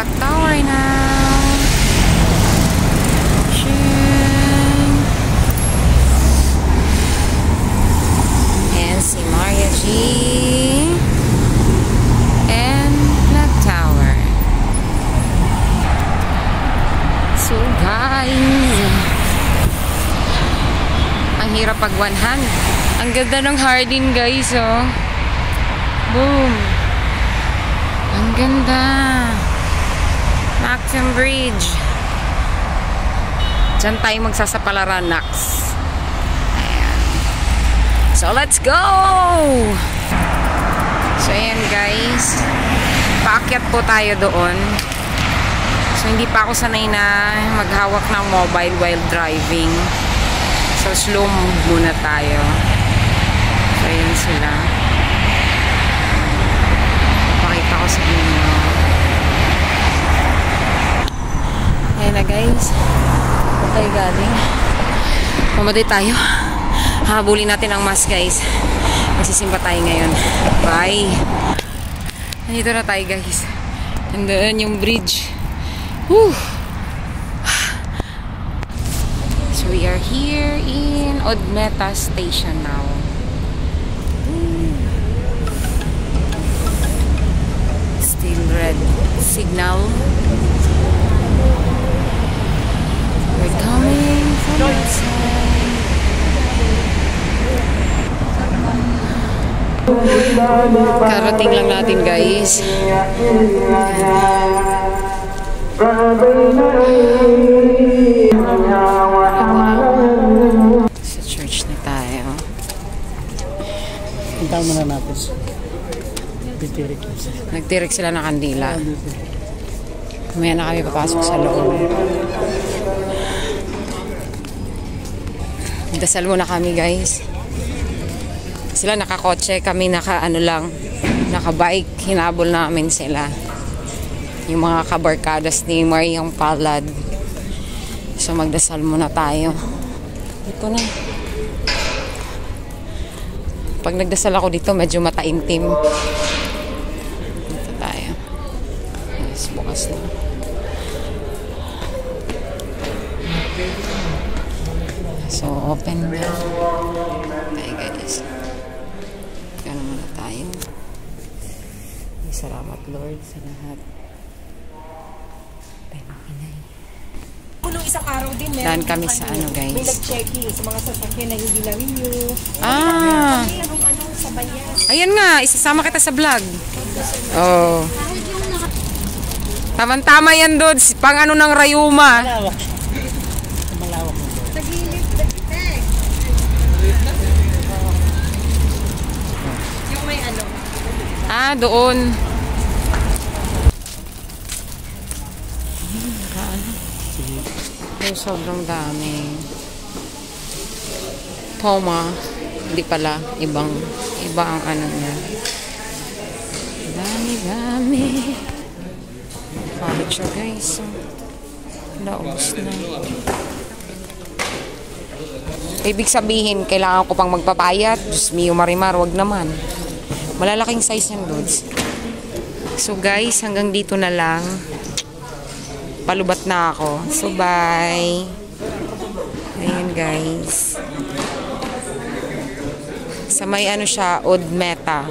clock tower now. And si Maria G. And clock tower. So guys, ang hirap pag one hand. Ang ganda ng Hardin guys, oh. Boom. Ang ganda. Maxim Bridge. Diyan tayo magsasapalaran next. Ayan. So let's go! So ayan guys. Paakyat po tayo doon. So hindi pa ako sanay na maghawak ng mobile while driving. So slow move muna tayo. So ayan sila. Pakita ko sa inyo. Ayan na guys. Okay galing. Mamatay tayo. Habulin natin ang mask guys. Magsisimba tayo ngayon. Bye. Nandito na tayo guys. Nandun yung bridge. Whew. So we are here in Odmeta Station now. Still red signal. We're coming from outside. Karating lang natin guys. Sa church na tayo. Punta muna natin. Nagtirik sila ng kandila. Mamaya na kami papasok sa loob. Dasal muna kami guys. Sila nakakotse, kami naka-ano lang, naka-bike. Hinabol namin sila. Yung mga kabarkadas ni Mariang Palad. So magdasal muna tayo. Ito na. Pag nagdasal ako dito, medyo mataimtim. Dito tayo. Yes, bukas na. So open na. Okay guys. Kaya muna tayo. Salamat Lord sa lahat. Isang araw din Dan kami sa ano guys. May nag-checking sa mga sasakyan na hindi na-renew. Sa bayan. Ayan nga, isasama kita sa vlog. Oh. Tama-tama yan doon, pang ano ng Rayuma. Malawak. Malawak. Tagilid, yung may ano. Doon. Sobrang dami. Poma. Hindi pala. Iba ang ano niya. Dami. College siya guys. Naubos na. Ibig sabihin, kailangan ko pang magpapayat. Diyos mio Marimar, wag naman. Malalaking size niyan dudes. So guys, hanggang dito na lang. Palubat na ako. So, bye. Ayan, guys. Sa may ano siya, Odmeta.